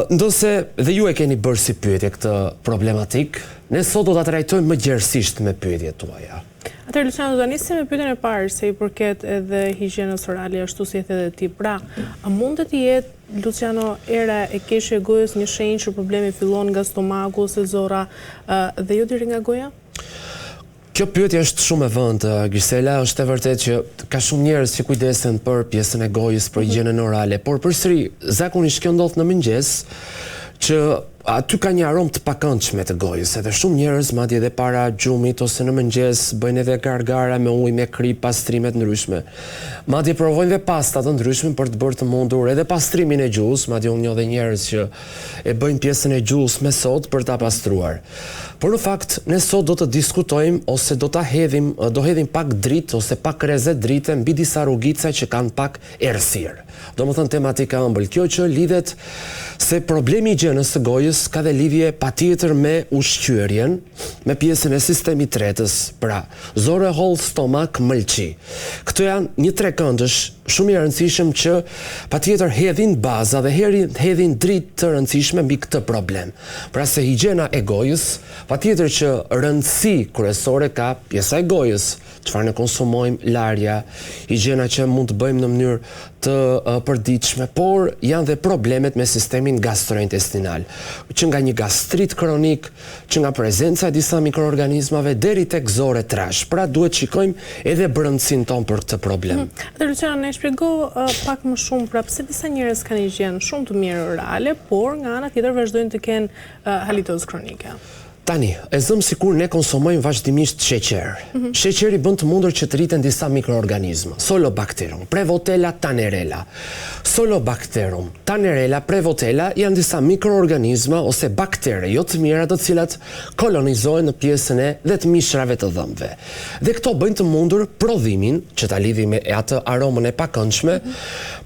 Ndose dhe ju e keni bërë si pyetje këtë problematik, ne sot do ta trajtojmë më gjerësisht me pyetjet tuaja. Atëherë Luciano, do ta nisim me pyetjen e parë se i përket edhe higjienës orale ashtu si e the edhe ti. Pra, a mund të jetë Luciano era e keshje e gojës një shenjë që problemi fillon nga stomaku ose zora dhe jo deri nga goja? Kjo pyetje është shumë e vëndë, Gisela, është e vërtet që ka shumë njerëz që kujdesen për pjesën e gojës, për higjienën orale, por përsëri zakonisht kjo ndodh në mëngjes, që aty ka një aromë të pakëndshme të gojës, edhe shumë njerëz madje edhe para gjumit ose në mëngjes bëjnë edhe gargara me ujë, me krip, pastrime të ndryshme. Madje provojnë dhe pasta të ndryshme për të bërë të mundur edhe pastrimin e gjuhës, madje unë njoh dhe njerëz që e bëjnë pjesën e gjuhës me sodë për ta pastruar. Por në fakt ne sot do të diskutojmë ose do hedhim pak dritë ose pak rrezet drite mbi disa rrugica që kanë pak errësirë. Domethënë tematika ëmbël, kjo që lidhet se problemi i higjienës së gojës ka dhe lidhje patjetër me ushqyerjen, me pjesën e sistemit tretës, pra zore, holl, stomak, mëlçi. Këto janë një trekëndësh shumë i rëndësishëm që patjetër hedhin baza dhe hedhin dritë të rëndësishme mbi këtë problem. Pra se higjiena e gojës, patjetër që rëndësi kryesore ka pjesa e gojës, çfarë ne konsumojmë, larja, higjiena që mund të bëjmë në mënyrë të përditshme, por janë dhe problemet me sistemin gastrointestinal, që nga një gastrit kronik, që nga prezenca e disa mikroorganizmave deri tek zore trash. Pra duhet shikojmë edhe brëndësinë tonë për këtë problem. Luciano, ne shpjego pak më shumë pra pse disa njerëz kanë higjenë shumë të mirë orale, por nga ana tjetër vazhdojnë të kenë halitozë kronike. Tani, e zëmë sikur ne konsumojmë vazhdimisht sheqer. Sheqeri bën të mundur që të rriten disa mikroorganizma. Solobacterum, Prevotella, Tannerella. Solobacterum, Tannerella, Prevotella janë disa mikroorganizma ose baktere jo të mira të cilat kolonizohen në pjesën e dhe të mishrave të dhëmbëve. Dhe këto bëjnë të mundur prodhimin, që ta lidhim me atë aromën e pakëndshme,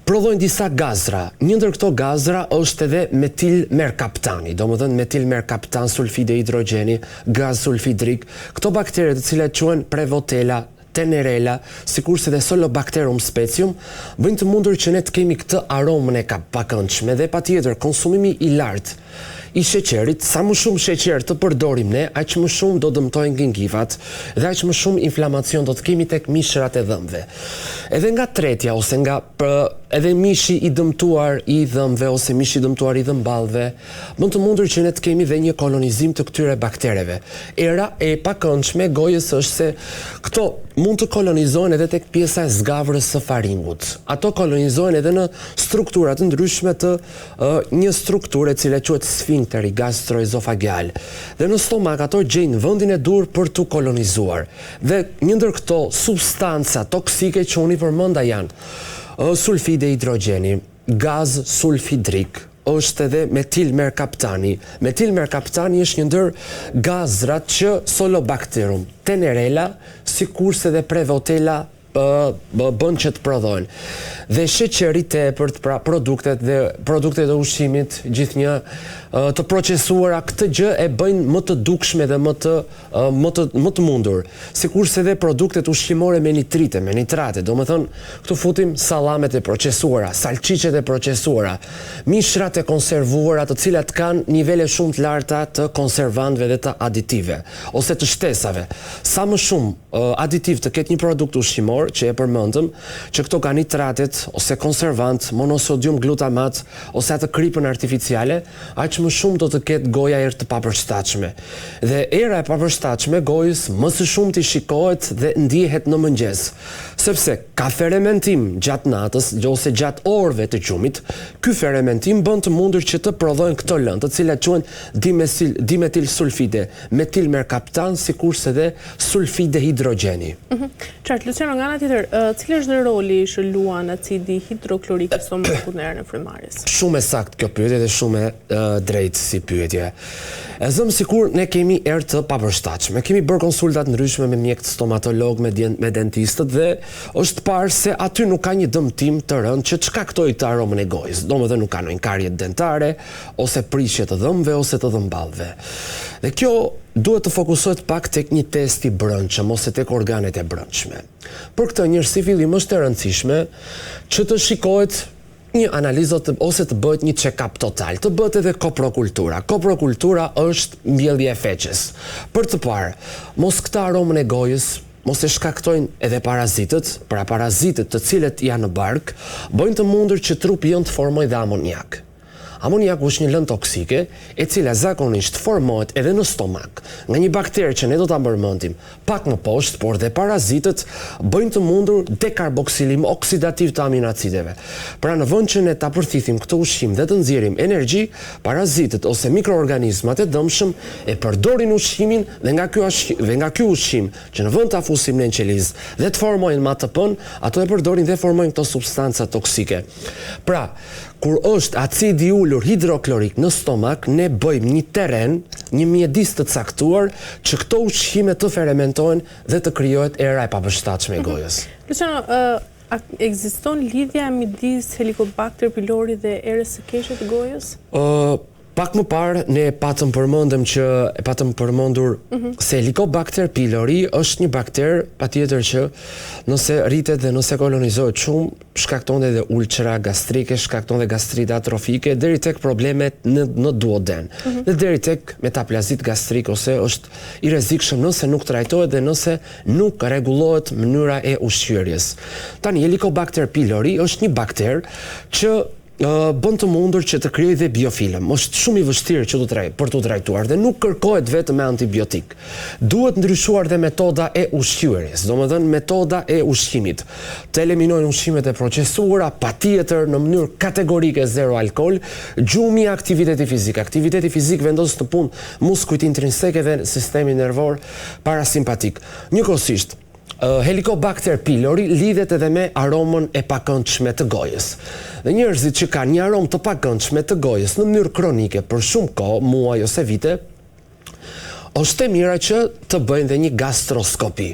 prodhojnë disa gazra. Një ndër këto gazra është edhe metilmerkaptani, domethënë metilmerkaptan sulfide hidrogjeni, gaz sulfidrik. Këto baktere të cilat quhen Prevotella, Tannerella, sikurse dhe Solobacterum specium, bëjnë të mundur që ne të kemi këtë aromën e pakëndshme dhe patjetër konsumimi i lartë i sheqerit, sa më shumë sheqer të përdorim ne, aq më shumë do dëmtojnë gingivat dhe aq më shumë inflamacion do të kemi tek mishrat e dhëmbëve. Edhe nga tretja ose nga edhe mishi i dëmtuar i dhëmbëve ose mishi i dëmtuar i dhëmballëve, mund të mundur që ne të kemi dhe një kolonizim të këtyre baktereve. Era e pakëndshme gojës është se këto mund të kolonizohen edhe tek pjesa e zgavrës së faringut. Ato kolonizohen edhe në struktura të ndryshme të një strukture e cila quhet sfinkteri gastroezofageal. Dhe në stomak ato gjejnë vendin e dur për tu kolonizuar. Dhe një ndër këto substanca toksike që unë i përmenda janë sulfide hidrogjeni, gaz sulfidrik, është edhe metilmerkaptani. Metilmerkaptani është një ndër gazrat që Solobacterum, Tannerella, sikurse dhe Prevotella bën që të prodhojnë. Dhe sheqeri tepërt, pra produktet e ushqimit, gjithnjë të procesuara, këtë gjë e bëjnë më të dukshme dhe më të mundur. Sikurse dhe produktet ushqimore me nitrite, me nitrate, domethënë këtu futim sallamet e procesuara, salciçet e procesuara, mishrat e konservuara, të cilat kanë nivele shumë të larta të konservantëve dhe të aditive, ose të shtesave. Sa më shumë aditiv të ketë një produkt ushqimor, që e përmendëm, që këto ka nitratet ose konservant, monosodium glutamat ose atë kripën artificiale, aq më shumë do të ketë goja erë të papërshtatshme. Dhe era e papërshtatshme gojës më së shumti shikohet dhe ndihet në mëngjes, sepse ka fermentim gjatë natës ose gjatë orëve të gjumit. Ky fermentim bën të mundur që të prodhojnë këto lëndë, të cilat quhen dimetilsulfide, metilmerkaptan, sikurse dhe sulfide hidrogjeni. Qartë, Luciano, nga ana tjetër, cili është roli që luan acidi hidroklorik i stomakut në erën e frymarrjes? Shumë e saktë kjo pyetje dhe shumë e drejtë si pyetje. E zëm sikur ne kemi erë të papërshtatshme. Kemi bërë konsultat ndryshme me mjekët stomatolog, me dentistët dhe është parë se aty nuk ka një dëmtim të rëndë që shkaktoi të aromën e gojës. Domethënë nuk ka ndonjë karje dentare ose prishje të dhëmbëve ose të dhëmballëve. Dhe kjo duhet të fokusohet pak tek një test i brendshëm ose tek organet e brendshme. Për këtë njërsi fillim është e rëndësishme që të shikohet një analizë ose të bëhet një check-up total, të bëhet edhe koprokultura. Koprokultura është mbjellje e feqes. Për të parë, mos këta aromën e gojës, mos e shkaktojnë edhe parazitët, pra parazitët të cilët janë në bark, bëjnë të mundur që trupi jonë të formojë dhe amoniak. Amoniaku është një lëndë toksike, e cila zakonisht formohet edhe në stomak, nga një bakterë që ne do ta përmendim pak më poshtë, por dhe parazitët bëjnë të mundur dekarboksilim oksidativ të aminoacideve. Pra në vend që ne ta përthithim këtë ushqim dhe të nxjerrim energji, parazitët ose mikroorganizmat e dëmshëm e përdorin ushqimin dhe nga ky ushqim që në vend ta fusim në qeliz dhe të formojnë ATP-n, ato e përdorin dhe formojnë këto substanca toksike. Pra, kur është acidi ulur hidroklorik në stomak, ne bëjmë një terren, një mjedis të caktuar që këto ushqime të fermentohen dhe të krijohet era e papërshtatshme e gojës. Luciano, ekziston lidhja midis Helicobacter pylori dhe erës së keqe të gojës? Pak më parë ne patëm përmendur se Helicobacter pylori është një bakter patjetër që nëse rritet dhe nëse kolonizohet shumë, shkakton edhe ulçra gastrike, shkakton dhe gastrite atrofike deri tek problemet në duoden. Dhe deri tek metaplazit gastrik ose është i rrezikshëm nëse nuk trajtohet dhe nëse nuk rregullohet mënyra e ushqyerjes. Tani Helicobacter pylori është një bakter që bën të mundur që të krijojë dhe biofilm. Është shumë i vështirë për të trajtuar dhe nuk kërkohet vetëm me antibiotik. Duhet ndryshuar dhe metoda e ushqyerjes, domethënë metoda e ushqimit. Të eliminojnë ushqimet e procesuara, patjetër në mënyrë kategorike zero alkool, gjumi, aktiviteti fizik. Aktiviteti fizik vendos në punë muskujt intrinseke dhe sistemin nervor parasimpatik. Njëkohësisht, Helicobacter pylori lidhet edhe me aromën e pakëndshme të gojës. Dhe njerëzit që kanë një aromë të pakëndshme të gojës në mënyrë kronike për shumë kohë, muaj ose vite, është e mira që të bëjnë dhe një gastroskopi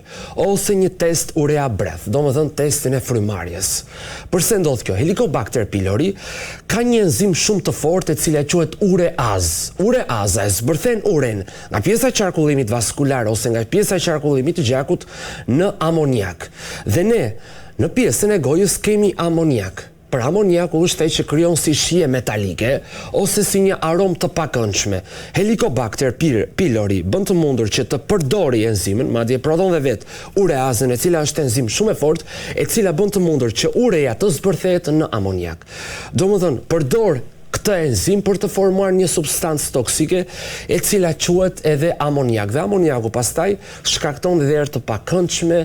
ose një test urea breath, domethënë testin e frymarrjes. Përse ndodh kjo? Helicobacter pylori ka një enzim shumë të fortë e cila quhet ureaz. Ureaza e zbërthen uren nga pjesa e qarkullimit vaskular ose nga pjesa e qarkullimit të gjakut në amoniak. Dhe ne në pjesën e gojës kemi amoniak. Për amoniaku është ai që krijon si shije metalike ose si një aromë të pakëndshme. Helicobacter pylori bën të mundur që të përdori enzimin, madje prodhon dhe vet ureazën, e cila është enzim shumë e fortë, e cila bën të mundur që urea të zbërthehet në amoniak. Domethënë, përdor këtë enzim për të formuar një substancë toksike e cila quhet edhe amoniak. Dhe amoniaku pastaj shkakton edhe erë të pakëndshme,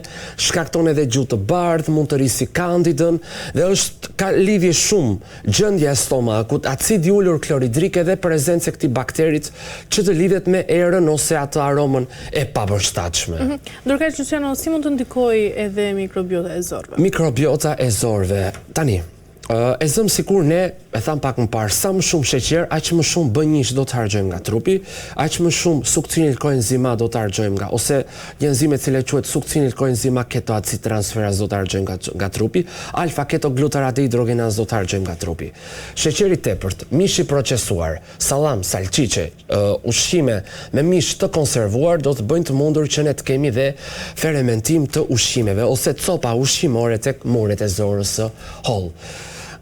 shkakton edhe gjuhë të bardhë, mund të rrisi kandidën dhe ka lidhje shumë gjendja e stomakut, acidi ulur kloridrik edhe prezencë e këtij bakterit që të lidhet me erën ose atë aromën e papërshtatshme. Ndërkaq Luciano, si mund të ndikojë edhe mikrobiota e zorëve? Mikrobiota e zorëve. Tani, e zëm sikur ne, e tham pak më parë, sa më shumë sheqer, aq më shumë B1 do të harxojmë nga trupi, aq më shumë sukcinil koenzima do të harxojmë ose një enzim e cila quhet sukcinil koenzima ketoacid transferaz do të harxojmë nga trupi, alfa ketoglutarate hidrogenaz do të harxojmë nga trupi. Sheqeri tepërt, mishi procesuar, sallam, salcice, ushqime me mish të konservuar do të bëjnë të mundur që ne të kemi dhe fermentim të ushqimeve ose copa ushqimore tek muret e zorës së hollë.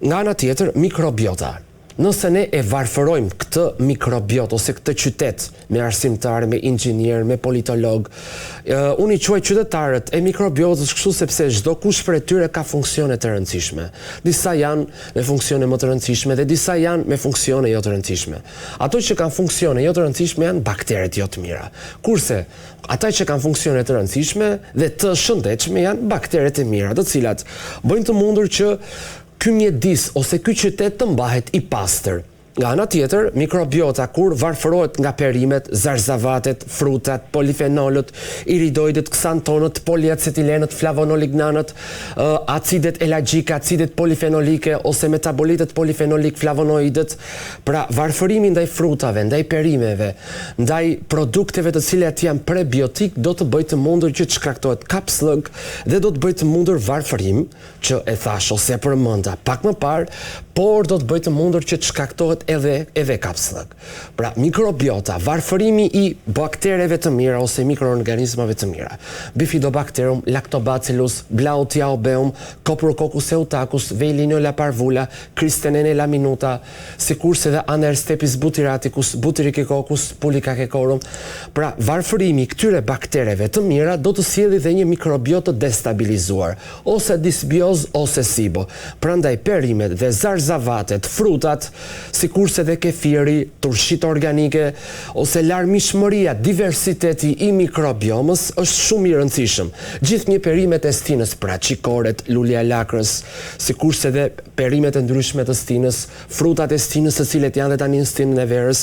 Nga ana tjetër, mikrobiota. Nëse ne e varfërojmë këtë mikrobiot ose këtë qytet me arsimtar, me inxhinier, me politolog, unë i quaj qytetarët e mikrobiotës kështu sepse çdo kush prej tyre ka funksione të rëndësishme. Disa janë me funksione më të rëndësishme dhe disa janë me funksione jo të rëndësishme. Ato që kanë funksione jo të rëndësishme janë bakteret jo të mira. Kurse ata që kanë funksione të rëndësishme dhe të shëndetshme janë bakteret e mira, të cilat bëjnë të mundur që ky mjedis ose ky qytet të mbahet i pastër. Nga ana tjetër, mikrobiota kur varfërohet nga perimet, zarzavatet, frutat, polifenolët, iridoidet, ksantonët, poliacetilenët, flavonolignanët, acidet elagjike, acidet polifenolike ose metabolitet polifenolik, flavonoidet, pra varfërimi ndaj frutave, ndaj perimeve, ndaj produkteve të cilat janë prebiotik do të bëjë të mundur që të shkaktohet kapslëg dhe do të bëjë të mundur varfërim, që e thash ose e përmenda pak më parë, por do të bëjë të mundur që të shkaktohet thot edhe kapsllëk. Pra, mikrobiota, varfërimi i baktereve të mira ose mikroorganizmave të mira. Bifidobacterium, lactobacillus, Blautiaubeum, Coprococcus eutacus, Veillonella parvula, Cristenella minuta, sikurse dhe Anerstepis butyraticus, Butyriccoccus pulicacecorum. Pra, varfërimi i këtyre baktereve të mira do të sjellë dhe një mikrobiotë të destabilizuar, ose disbioz ose SIBO. Prandaj perimet dhe zarzavatet, frutat, sikurse dhe kefiri, turshit organike, ose larmishmëria, diversiteti i mikrobiomës është shumë i rëndësishëm. Gjithnjë perimet e stinës, pra çikoret, lulja e lakrës, sikurse dhe perimet e ndryshme të stinës, frutat e stinës, të cilet janë dhe tani në stinën e verës,